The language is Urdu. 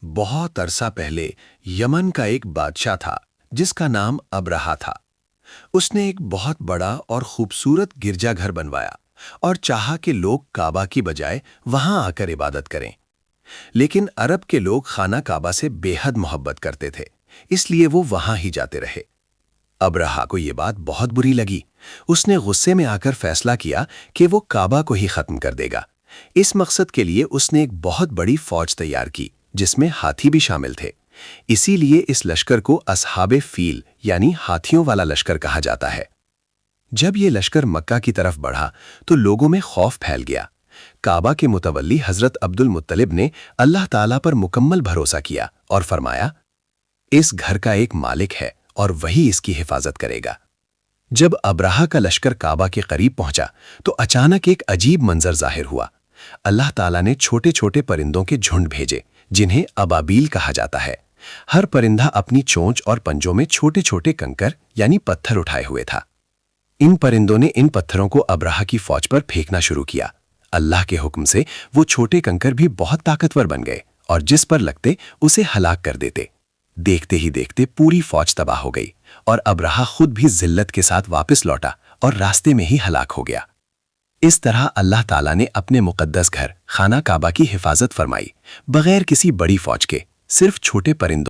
بہت عرصہ پہلے یمن کا ایک بادشاہ تھا جس کا نام ابرہہ تھا۔ اس نے ایک بہت بڑا اور خوبصورت گرجا گھر بنوایا اور چاہا کہ لوگ کعبہ کی بجائے وہاں آ کر عبادت کریں۔ لیکن عرب کے لوگ خانہ کعبہ سے بے حد محبت کرتے تھے، اس لیے وہ وہاں ہی جاتے رہے۔ ابرہہ کو یہ بات بہت بری لگی۔ اس نے غصے میں آ کر فیصلہ کیا کہ وہ کعبہ کو ہی ختم کر دے گا۔ اس مقصد کے لیے اس نے ایک بہت بڑی فوج تیار کی جس میں ہاتھی بھی شامل تھے۔ اسی لیے اس لشکر کو اصحاب فیل یعنی ہاتھیوں والا لشکر کہا جاتا ہے۔ جب یہ لشکر مکہ کی طرف بڑھا تو لوگوں میں خوف پھیل گیا۔ کعبہ کے متولی حضرت عبد المطلب نے اللہ تعالیٰ پر مکمل بھروسہ کیا اور فرمایا، اس گھر کا ایک مالک ہے اور وہی اس کی حفاظت کرے گا۔ جب ابرہہ کا لشکر کعبہ کے قریب پہنچا تو اچانک ایک عجیب منظر ظاہر ہوا۔ اللہ تعالیٰ نے چھوٹے چھوٹے پرندوں کے جھنڈ بھیجے جنہیں ابابیل کہا جاتا ہے۔ ہر پرندہ اپنی چونچ اور پنجوں میں چھوٹے چھوٹے کنکر یعنی پتھر اٹھائے ہوئے تھا۔ ان پرندوں نے ان پتھروں کو ابرہہ کی فوج پر پھینکنا شروع کیا۔ اللہ کے حکم سے وہ چھوٹے کنکر بھی بہت طاقتور بن گئے اور جس پر لگتے اسے ہلاک کر دیتے۔ دیکھتے ہی دیکھتے پوری فوج تباہ ہو گئی اور ابرہہ خود بھی ذلت کے ساتھ واپس لوٹا اور راستے میں ہی ہلاک ہو گیا۔ اس طرح اللہ تعالیٰ نے اپنے مقدس گھر خانہ کعبہ کی حفاظت فرمائی، بغیر کسی بڑی فوج کے، صرف چھوٹے پرندوں